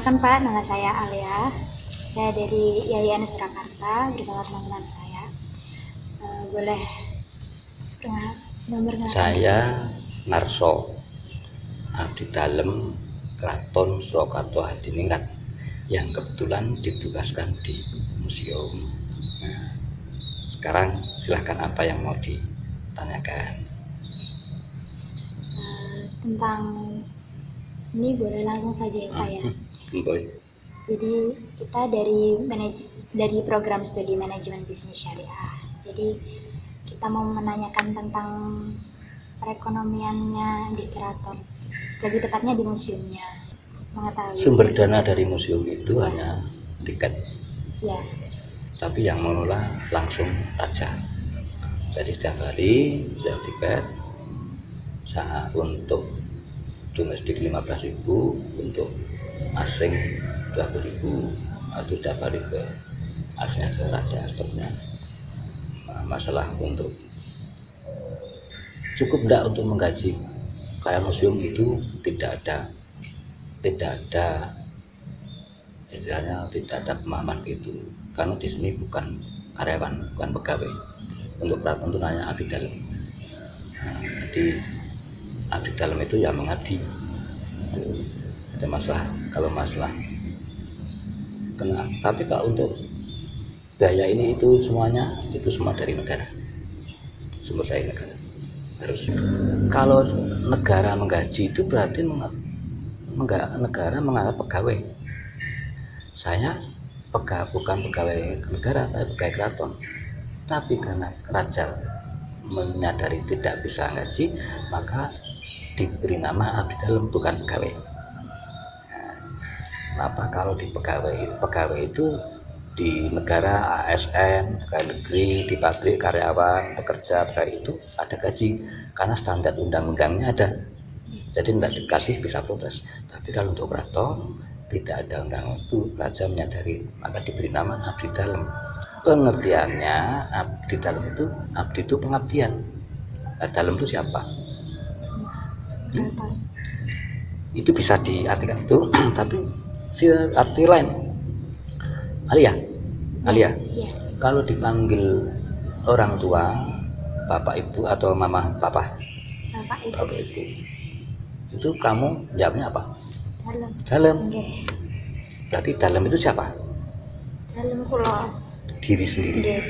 Perkenalkan Pak, nama saya Alia. Saya dari YIN Surakarta bersama teman-teman saya. Boleh memperkenalkan? Saya Narso, abdi dalem Kraton Surakarta Hadiningrat yang kebetulan ditugaskan di museum. Nah, sekarang silahkan apa yang mau ditanyakan. Tentang ini boleh langsung saja ya Pak ya. Jadi kita dari program studi manajemen bisnis syariah. Jadi kita mau menanyakan tentang perekonomiannya di keraton, lebih tepatnya di museumnya. Mengetahui sumber dana dari museum itu hanya tiket. Ya. Tapi yang mengelola langsung raja. Jadi setiap hari setiap tiket untuk domestik 15.000, untuk asing 20.000, atau setiap hari ke aksesnya ke raja sepertinya. Masalah untuk cukup enggak untuk menggaji kayak museum itu tidak ada istilahnya, tidak ada pemahaman gitu, karena di sini bukan karyawan, bukan pegawai. Untuk keraton itu hanya abdi dalem. Jadi abdi dalem itu ya mengabdi. Ada masalah kalau masalah kena, tapi kalau untuk biaya ini itu semuanya itu semua dari negara, sumber daya negara. Terus kalau negara menggaji itu berarti negara menganggap pegawai. Saya bukan pegawai negara, saya pegawai keraton. Tapi karena raja menyadari tidak bisa gaji, maka diberi nama abdi dalem, bukan pegawai. Kenapa? Kalau di pegawai itu di negara, ASN, pegawai negeri, di pabrik karyawan, pekerja itu ada gaji karena standar undang-undangnya ada. Jadi tidak dikasih bisa protes. Tapi kalau untuk keraton tidak ada undang itu, raja menyadari, maka diberi nama abdi dalem. Pengertiannya abdi dalem itu, abdi itu pengabdian. Dalem itu siapa? Itu bisa diartikan itu, tapi arti lain. Alia. Ya. Kalau dipanggil orang tua, bapak ibu atau mama papa, bapak ibu, itu kamu jawabnya apa? Dalem. Berarti dalem itu siapa? Dalem kula diri sendiri.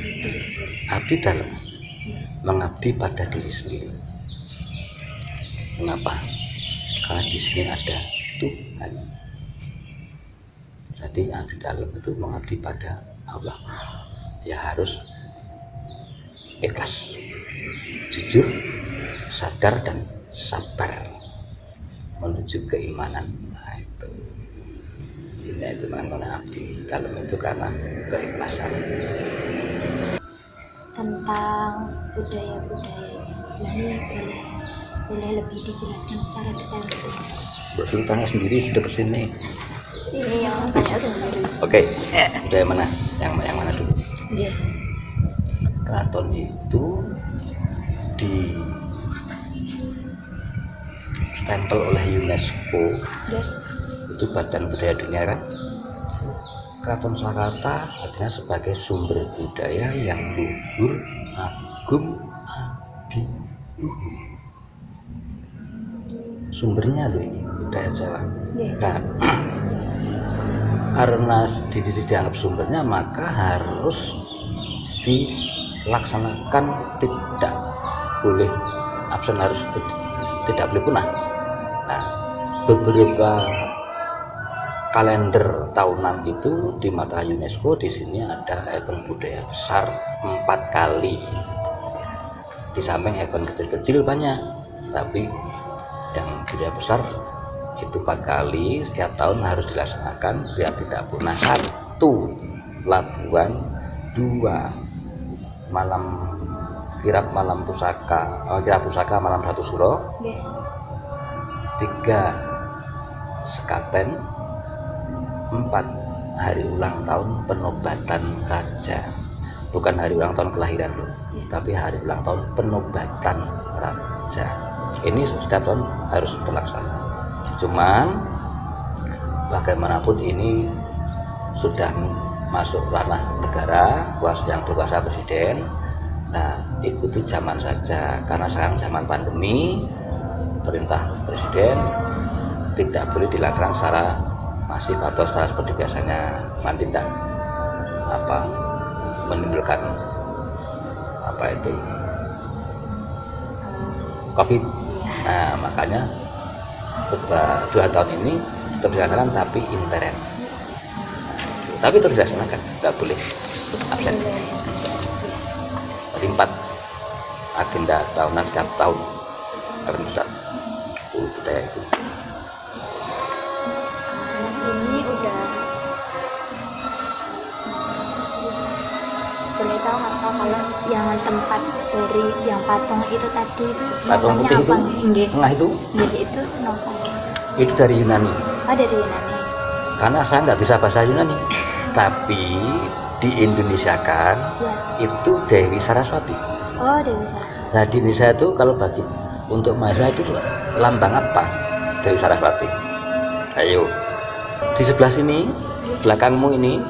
Abdi dalem mengabdi pada diri sendiri. Kenapa? Karena di sini ada Tuhan. Jadi abdi dalem itu mengabdi pada Allah. Ya harus ikhlas, jujur, sadar dan sabar menuju keimanan. Nah, itu namanya abdi dalem itu karena keikhlasan. Tentang budaya-budaya sini boleh lebih dijelaskan secara detail. Berarti tanya sendiri sudah kesini. Iya, tanya sendiri. Oke. Budaya mana? Yang mana dulu? Iya. Keraton itu di stempel oleh UNESCO. Ya. Itu Badan Budaya Dunia kan. Kraton Surakarta artinya sebagai sumber budaya yang luhur, agung, adiluhur. Sumbernya loh ini budaya Jawa. Nah, karena dianggap sumbernya, maka harus dilaksanakan, tidak boleh absen, harus tidak boleh punah. Nah, beberapa kalender tahunan itu di mata UNESCO, di sini ada event budaya besar 4 kali. Di samping event kecil-kecil banyak, tapi yang budaya besar itu 4 kali setiap tahun harus dilaksanakan biar tidak punah. 1. Labuan, 2. kirap malam pusaka malam Ratu Suro, 3. sekaten, 4. hari ulang tahun penobatan raja. Bukan hari ulang tahun kelahiran loh, tapi hari ulang tahun penobatan raja. Ini setiap tahun harus terlaksana. Cuman bagaimanapun ini sudah masuk ranah negara, yang berkuasa presiden. Nah, ikuti zaman saja, karena sekarang zaman pandemi, perintah presiden tidak boleh dilakukan secara masif atau secara seperti biasanya, nanti tidak menimbulkan itu COVID. Nah, makanya 2 tahun ini tetap dilaksanakan tapi intern. Tapi terus dilaksanakan, nggak boleh absen. Jadi 4 agenda tahunan setiap tahun harus besar. Budaya itu. Ini udah boleh tahu nggak Pak, kalau yang tempat dari yang patung itu tadi itu patung putih apa? Itu tengah itu Itu nopo. Itu dari Yunani. Dari Yunani. Karena saya nggak bisa bahasa Yunani, tapi di Indonesia kan itu Dewi Saraswati. Oh, Dewi Saraswati. Nah, di Indonesia itu kalau bagi untuk mahasiswa itu lambang apa Dewi Saraswati? Ayo, di sebelah sini, belakangmu ini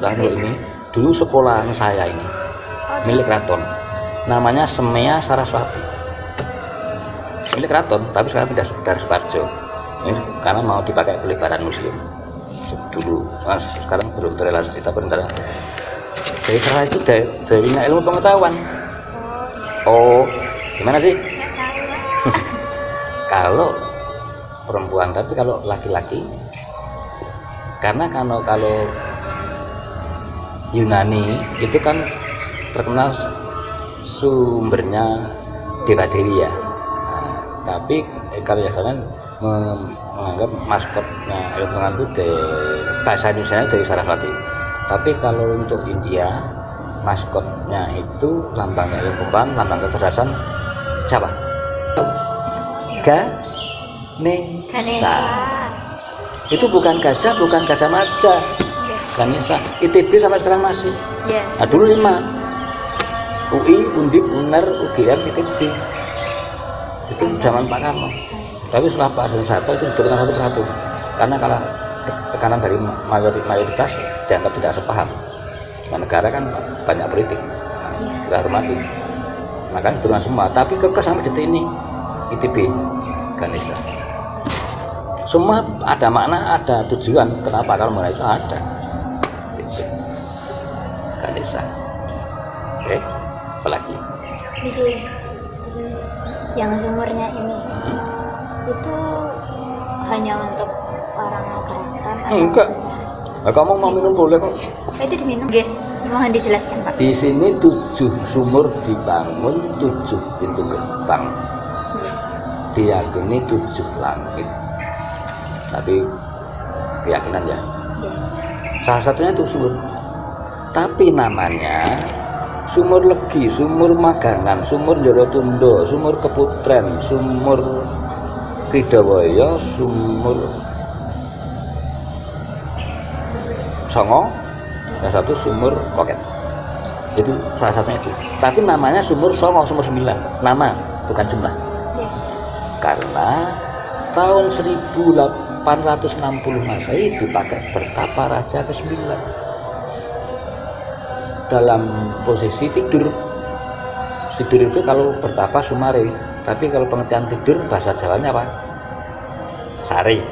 dulu sekolah saya ini milik keraton, namanya Semea Saraswati, milik keraton, tapi sekarang pindah dari Sukarjo karena mau dipakai pelebaran muslim dulu. Sekarang belum terrealisasi, tapi bentar. Dari Saraswati itu darinya ilmu pengetahuan. Oh, gimana sih? Kalau perempuan, tapi kalau laki-laki, karena kalau Yunani itu kan terkenal sumbernya Dewa Dewi ya. Nah, tapi kalau Yunani menganggap maskotnya ilmu itu bahasa Indonesia Dewi Saraswati. Tapi kalau untuk India, maskotnya itu lambangnya ilmu pengetahuan, lambang kecerdasan siapa? Ganesha. Itu bukan gajah, bukan gajah mada. Ganesha. ITB sampai sekarang masih. Nah, dulu 5. UI, Undip, UNER, UGM, ITB. Itu zaman Pak Karno. Tapi setelah Pak Soeharto itu diturunkan satu persatu. Karena kalau tekanan dari mayoritas dianggap tidak sepaham. Nah, negara kan banyak politik. Kita hormati. Makanya diturunkan semua. Tapi kekeh sampai detik ini ITB Ganesha. Semua ada makna, ada tujuan kenapa kalau mulai itu ada. Gitu. Ganesha. Oke, apalagi? Yang sumurnya ini itu hanya untuk orang keraton? Enggak. Nah, kamu mau minum boleh kok. Itu diminum? Nggih. Mohon dijelaskan Pak. Di sini 7 sumur dibangun, 7 pintu gerbang. Diyakini 7 langit. Tapi keyakinan ya. Salah satunya itu sumur. Tapi namanya Sumur Legi, Sumur Magangan, Sumur Jorotundo, Sumur Keputren, Sumur Kridawaya, Sumur Songo, dan satu Sumur Koket. Itu salah satunya itu. Tapi namanya Sumur Songo, Sumur 9. Nama, bukan jumlah. Karena tahun 1860 Masehi dipakai bertapa Raja ke-9 dalam posisi tidur. Tidur itu kalau bertapa sumare, tapi kalau pengertian tidur bahasa Jawanya apa? Sare.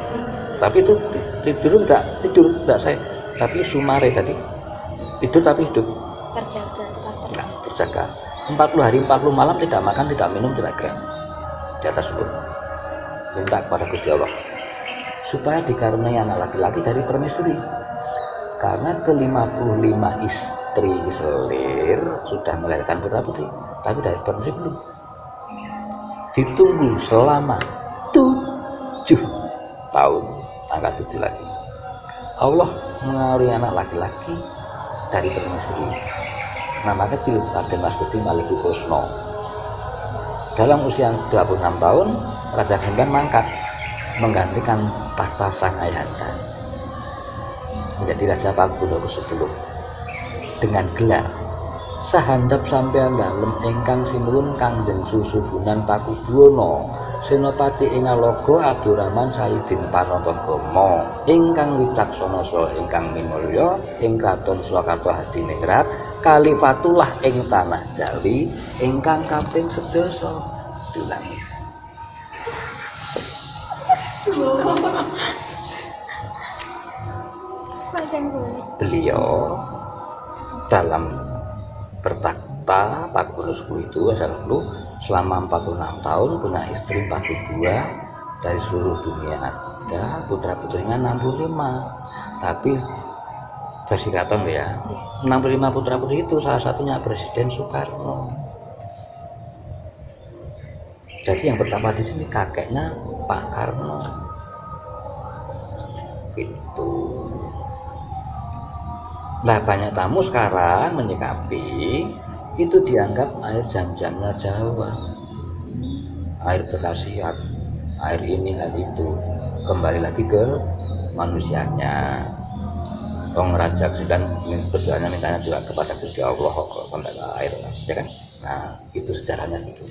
Tapi itu tidur enggak saya, tapi sumare tadi. Tidur tapi hidup. Terjaga. 40 hari 40 malam tidak makan, tidak minum, tidak gerak di atas sumur. Minta kepada Gusti Allah supaya dikaruniai anak laki-laki dari permaisuri. Karena ke-55 istri selir sudah melahirkan putra putri, tapi dari permaisuri belum. Ditunggu selama 7 tahun, angka 7 lagi. Allah mengaruniai anak laki-laki dari permaisuri. Nama kecil Raden Mas Gusti Maliku Kusno. Dalam usia 26 tahun, Raja Gendan mangkat menggantikan tahta sang ayahanda menjadi Raja Pakubuwono ke-10 dengan gelar Sahandap Sampeyan Dalem ingkang sinuwun Kangjeng Susuhunan Pakubuwono Senopati Inalogo Abdurrahman Sayyidin Paratogomo ingkang wicaksana saha ingkang minulya ing kraton Surakarta Hadiningrat Kalifatullah ing tanah Jawi ingkang kaping 11 diulangi. Beliau dalam bertakhta 40 itu selama 46 tahun punya istri 42 dari seluruh dunia ada, putra putrinya 65, tapi versi Kraton ya 65 putra putri itu salah satunya Presiden Soekarno. Jadi yang pertama di sini kakeknya Pak Karno gitu. Nah, banyak tamu sekarang menyikapi itu dianggap air zam-zamnya Jawa, air berkhasiat, air ini dan itu. Kembali lagi ke manusianya. Wong raja kan berdoanya mintanya juga kepada Gusti Allah kok kembali air, ya kan? Nah, itu sejarahnya gitu.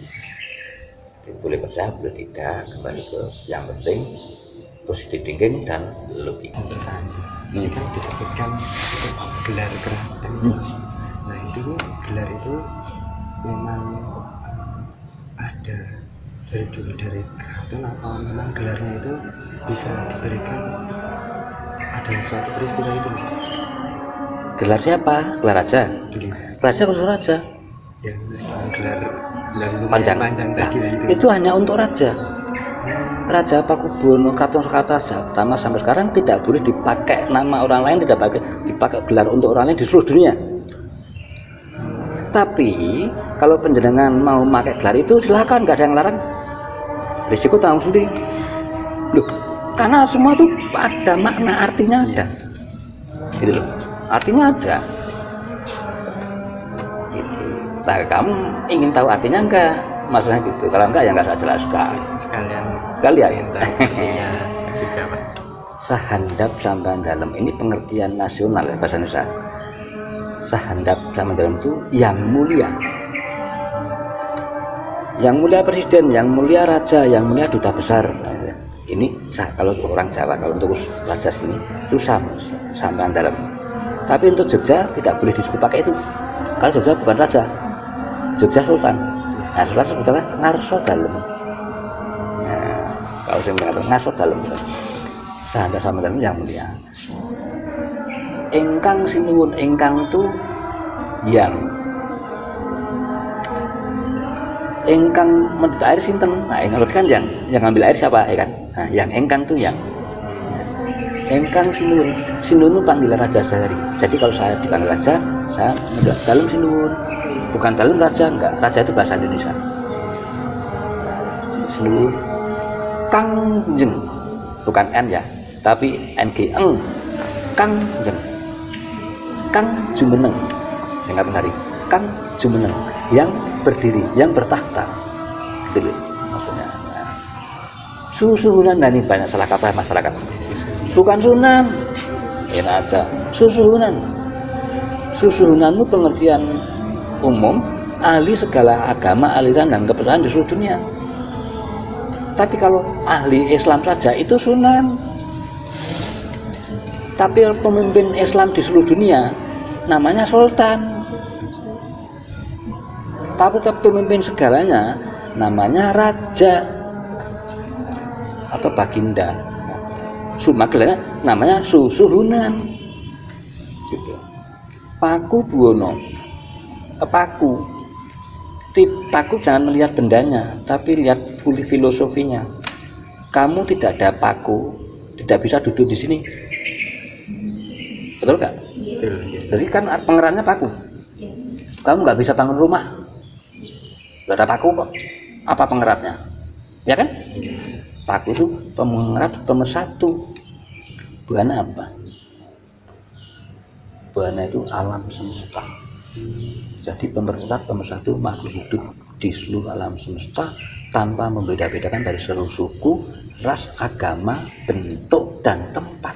Boleh percaya, boleh tidak, kembali ke yang penting positif thinking dan logika. Ini kan disebutkan gelar kerajaan. Nah itu gelar itu memang ada dari dulu dari keraton atau memang gelarnya itu bisa diberikan ada suatu peristiwa itu? Gelar siapa? Gelar raja? Raja khusus raja? Ya, gelar panjang tadi nah, itu hanya untuk raja. Raja Pakubuwono Kraton Surakarta pertama sampai sekarang tidak boleh dipakai nama orang lain, tidak dipakai gelar untuk orang lain di seluruh dunia. Tapi kalau penjenengan mau pakai gelar itu silakan, nggak ada yang larang. Risiko tanggung sendiri. Loh, karena semua itu ada makna, artinya ada. Gitu loh. Artinya ada. Gitu. Nah, kamu ingin tahu artinya enggak? Masalahnya gitu. Kalau enggak ya enggak saya jelaskan. Sekalian juga Pak. Sahandap sampan dalam ini pengertian nasional ya, bahasa Indonesia. Sahandap sampan dalam itu yang mulia. Yang mulia presiden, yang mulia raja, yang mulia duta besar. Nah, ini kalau orang Jawa, kalau untuk raja sini itu sampan dalam. Tapi untuk Jogja tidak boleh disebut pakai itu. Kalau Jogja bukan raja, Jogja sultan. Nah, sultan sebetulnya ngarso dalem. Nah, kalau saya mengatakan ngarso dalem, sahandap sampan dalam yang mulia. Engkang sinuwun, engkang tu yang engkang mendut air sinten. Nah, yang kan yang ngambil air siapa ya kan? Nah, yang engkang tuh yang engkang sinuwun. Sinuwun itu panggilan raja sehari. Jadi kalau saya dipanggil raja, saya mendut dalam sinuwun. Bukan dalam raja, enggak. Raja itu bahasa Indonesia. Sinuwun. Kangjeng. Bukan N ya, tapi NG eng. Kangjeng. Kang Jumeneng. Singkatan hari. Kang Jumeneng. Yang berdiri, yang bertakhta, gitu maksudnya. Susuhunan, nah ini banyak salah kata masyarakat. Bukan sunan, ini aja. Susuhunan. Susuhunan itu pengertian umum, ahli segala agama, aliran dan kepercayaan di seluruh dunia. Tapi kalau ahli Islam saja itu sunan. Tapi pemimpin Islam di seluruh dunia namanya sultan. Tapi pemimpin segalanya namanya raja atau baginda. Makanya namanya Susuhunan. Gitu. Pakubuwono. Paku jangan melihat bendanya, tapi lihat filosofinya. Kamu tidak ada paku, tidak bisa duduk di sini. Betul nggak? Jadi kan pengeratnya paku. Kamu nggak bisa bangun rumah. Gak ada paku kok. Apa pengeratnya? Ya kan? Paku itu pengerat pemersatu. Bukan apa? Buana itu alam semesta. Jadi pemersatu makhluk hidup di seluruh alam semesta tanpa membeda-bedakan dari seluruh suku, ras, agama, bentuk dan tempat.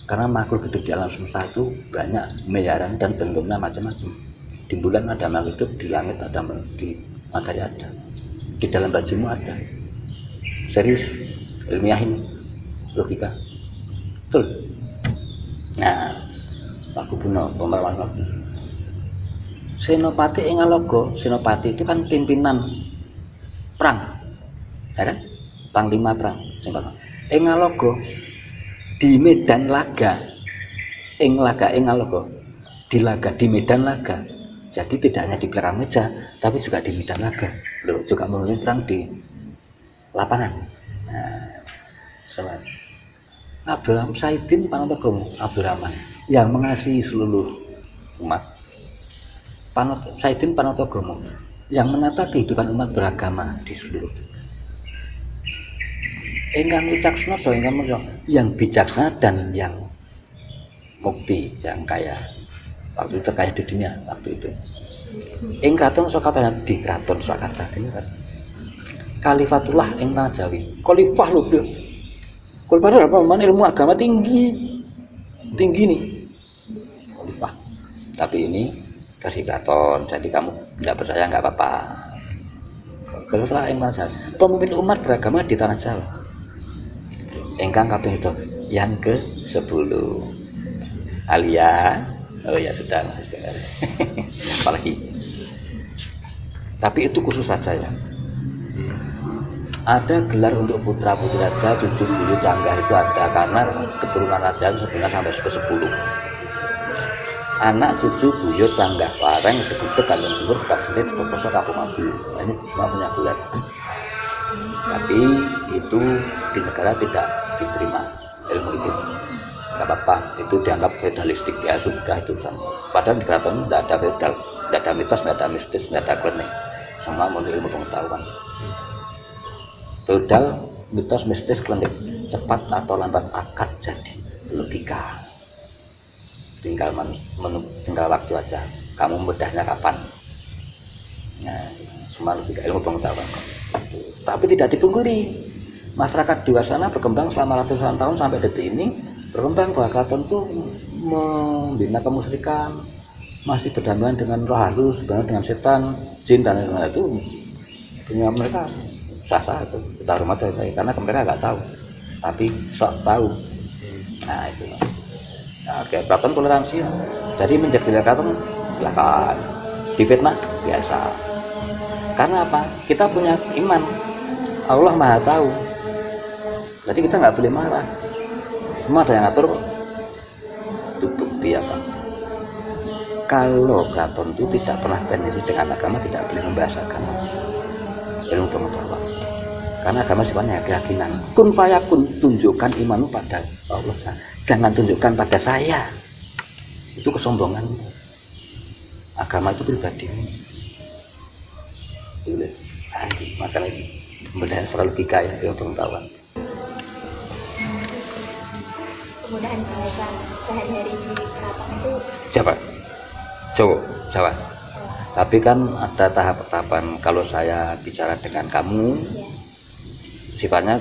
Karena makhluk hidup di alam semesta itu banyak miliaran dan bentuknya macam-macam. Di bulan ada makhluk hidup, di langit ada, di matahari ada. di dalam bajumu ada. Serius, ilmiah ini, logika. Betul. Nah, Pak Kubuno, pemerawan waktu. Senopati Engalogo, Senopati itu kan pimpinan perang, ya kan? Panglima perang. Engalogo di medan laga, Engalogo di laga, di medan laga. Jadi tidak hanya di belakang meja, tapi juga di medan laga. Loh, juga memimpin perang di lapangan. Nah, selamat. Abdurrahman Saidin Panotogomo, Abdurrahman yang mengasihi seluruh umat. Saidin Panotogomo yang menata kehidupan umat beragama di seluruh dunia. Ingkang wicaksana so ingkang yang bijaksana dan yang mukti, yang kaya. Waktu itu terkaya di dunia waktu itu. Ing kraton Surakarta, di kraton Surakarta ini kan. Khalifatullah ing Tanah Jawi. Khalifah lho, Bro. Khalifah apa? Ilmu agama tinggi nih. Khalifah. Tapi ini versi kraton, jadi kamu tidak percaya nggak apa-apa. Khalifah ing Tanah Jawi. Pemimpin umat beragama di Tanah Jawa. Engkang kaping itu yang ke-10. Alia, oh ya sudah, apalagi. Tapi itu khusus saja ya. Ada gelar untuk putra putri raja, cucu buyut canggah itu ada karena keturunan raja itu sebenarnya sampai ke-10. Anak cucu buyut canggah pareng degudeg kalian subur bekak selit berkosa kapu madu. Nah, ini semua punya gelar. Tapi itu di negara tidak diterima ilmu itu. Nggak apa-apa, itu dianggap feudalistik ya sudah itu sama. Padahal di keraton tidak ada feudal, tidak ada mitos, tidak ada mistis, tidak ada klenik, semua menurut ilmu pengetahuan. Feudal, mitos, mistis, klenik, cepat atau lambat akad jadi logika. Tinggal waktu aja. Kamu mudahnya kapan? Nah, semua logika ilmu pengetahuan. Tapi tidak dipungkiri, masyarakat di luar sana berkembang selama ratusan tahun sampai detik ini. Berkembang bahwa keraton itu membina kemusyrikan, masih berdamaian dengan roh halus, dengan setan, jin dan lain-lain itu punya mereka sah-sah itu kita hormati karena mereka nggak tahu, tapi sok tahu. Nah itu. Nah, oke, keraton toleransi. Jadi menjadi keraton silakan, difitnah biasa. Karena apa? Kita punya iman, Allah Maha Tahu. Jadi kita nggak boleh marah. Semua ada yang ngatur. Itu bukti apa? Kalau keraton itu tidak pernah tendensi dengan agama, tidak boleh membahas agama. Ilmu pengetahuan. Karena agama sifatnya keyakinan. Kun fayakun, tunjukkan imanmu pada Allah. Jangan tunjukkan pada saya. Itu kesombongan. Agama itu pribadi. Makanya pembelajaran secara logika ya, ilmu pengetahuan. Penggunaan bahasa sehari-hari di keraton itu Jawa. Tapi kan ada tahap-tahapan. Kalau saya bicara dengan kamu, sifatnya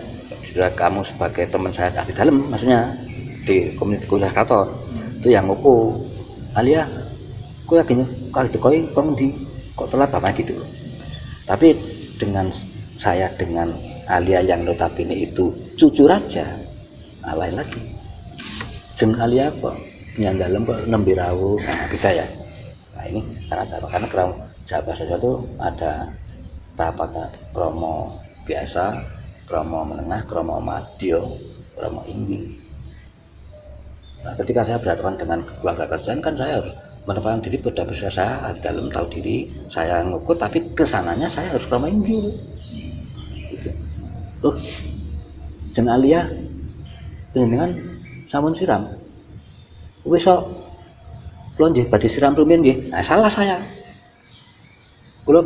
sudah kamu sebagai teman saya di dalam, maksudnya di komunitas keraton itu yang nguku Alia, aku yakin kalau dikoi kong di kok telat apa gitu. Tapi dengan saya dengan Alia yang notabene itu cucu raja, lain lagi. Jeng Alia kok yang dalam kok nembirawu, nah kita ya. Nah ini karena Jawa bahasa Jawa itu ada tahap kromo biasa, kromo menengah, kromo madya, kromo inggi. Nah ketika saya berhadapan dengan keluarga kerjaan kan saya harus menempatkan diri pada saya dalam tahu diri, saya ngukut tapi kesananya saya harus kromo inggi. Gitu. Loh, Jeng Alia dengan sampun siram wis kok kula nggih badhe siram rumiyin nggih. Nah, salah saya. Kula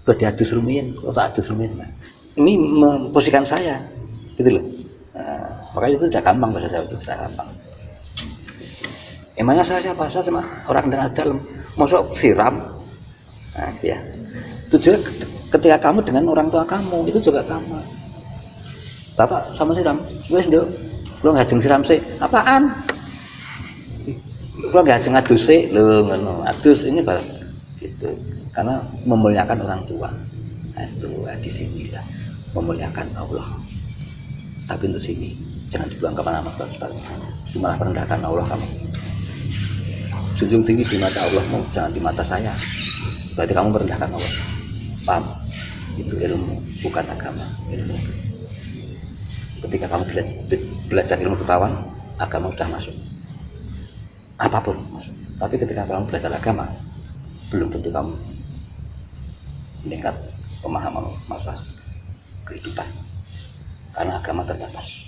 badhe adus rumiyin, kula tak adus rumiyin. Nah, ini memposisikan saya. Gitu loh. Nah, makanya itu sudah gampang bahasa Jawa itu sudah gampang. Emangnya saya siapa? Saya cuma orang dengan dalam. Masuk siram. Nah, ya. Tujuan ketika kamu dengan orang tua kamu itu juga sama. Bapak sama siram. Wis, Nduk. Lo ngajeng siram sih, apaan? Lo ngajeng adus sih, lo ngono. Adus ini gitu. Karena memuliakan orang tua. Nah, itu di sini ya, memuliakan Allah. Tapi untuk sini jangan dibuang kemana-mana, malah merendahkan Allah kamu. Junjung tinggi di mata Allahmu, jangan di mata saya. Berarti kamu merendahkan Allah. Paham? Itu ilmu, bukan agama. Ilmu. Ketika kamu belajar ilmu pengetahuan, agama sudah masuk. Apapun masuk. Tapi ketika kamu belajar agama, belum tentu kamu meningkat pemahaman masalah kehidupan. Karena agama terbatas.